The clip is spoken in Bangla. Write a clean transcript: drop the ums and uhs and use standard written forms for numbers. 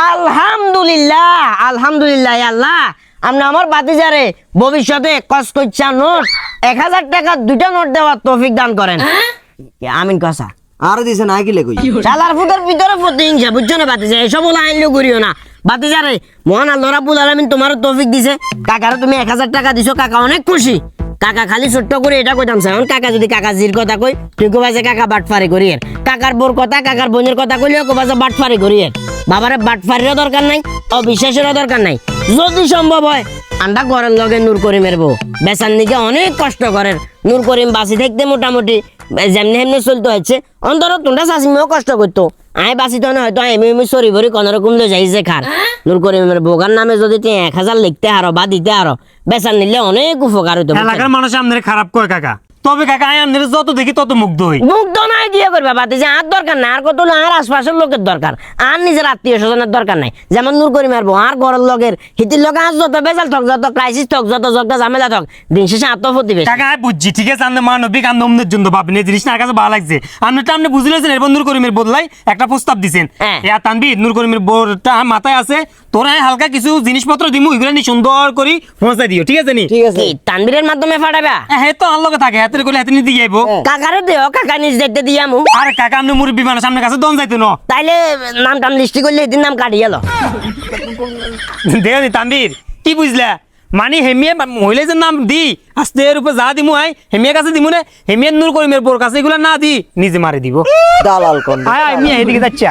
আলহামদুলিল্লাহ আলহামদুলিল্লাহ আল্লাহ আপনি আমার বাতিজারে ভবিষ্যতে কষ্ট করছেন নোট 1000 টাকা দুইটা নোট দেওয়ার তৌফিক দান করেন আমিন কসা আর দিছে না কিলে কই শালার ফুটের ভিতরে প্রতিহিংসা বুঝছো না বাতিজা এসব বলে আইনলেও করিও না বাতিজারে মহান আল্লাহ রাব্বুল আলামিন তোমার তৌফিক দিছে কাকারে তুমি 1000 টাকা দিছো কাকা অনেক খুশি কাকা খালি ছোট্ট করে এটা কইতাম এখন কাকা যদি কাকা জির কথা কই তুই কইবা যে কাকা বাটফারি করি এর কাকার বোর কথা কাকার বোনের কথা কইলেও কইবা যে বাটফারি করি এর বাবারে বাটফারিরও দরকার নাই অবিশ্বাসেরও দরকার নাই যদি সম্ভব হয় আন্ডা ঘরের লগে নূর করিমের বউ বেচার নিকে অনেক কষ্ট করেন নূর করিম বাঁচি থাকতে মোটামুটি যেমনি হেমনি চলতে হচ্ছে অন্তর তোমরা চাষিমেও কষ্ট করতো আয় বাঁচিত না হয়তো এমনি সরি ভরি কোন রকম লো যাইছে খার নূর করিমের বোগার নামে যদি 1000 লিখতে হারো বা দিতে হারো বেচার নিলে অনেক উপকার হইতো এলাকার মানুষ আমাদের খারাপ কয় কাকা তবে কাকা আমি আমাদের যত দেখি তত মুগ্ধ হই মুগ্ধ নাই দিয়ে করবে বাতি যে আর দরকার নাই আর কত না আর আশপাশের লোকের দরকার আর নিজের আত্মীয় স্বজনের দরকার নাই যেমন নূর করি মারবো আর ঘরের লোকের হিতির লোক আর যত বেজাল থাক যত ক্রাইসিস থাক যত ঝগড়া ঝামেলা থাক দিন শেষে আত্মপ্রতিবেশ কাকা আমি বুঝছি ঠিক আছে আপনি মানবিক আন্দোলনের জন্য ভাবেন এই জিনিসটা আমার কাছে ভালো লাগছে আপনি বুঝলেছেন এরপর নূর করিমের বদলাই একটা প্রস্তাব দিছেন হ্যাঁ। তানবীর নূর করিমের বোরটা মাথায় আছে তোরা হালকা কিছু জিনিসপত্র দিমু এগুলো নি সুন্দর করে পৌঁছাই দিও ঠিক আছে নি ঠিক আছে কি তানবীরের মাধ্যমে ফাটাবা হ্যাঁ তো আল্লাহকে থাকে হাতের করে হাতে নিয়ে দিয়ে যাইবো কাকারে দেও কাকা নিজ দেখতে দিয়ামু আরে কাকা আপনি মুরব্বী মানুষ সামনে কাছে দন যাইতো না তাইলে নাম টাম লিস্টি করলে এদিন নাম কাটি গেল দেখি তানবীর কি বুঝলা মানে হেমিয়ে মহিলাদের নাম দি আস্তে এর উপর যা দিমু আই হেমিয়ার কাছে দিমু না হেমিয়ার নূর করিমের বোর কাছে এগুলো না দি নিজে মারি দিব দালাল কোন আয় আয় মিয়া এদিকে যাচ্ছে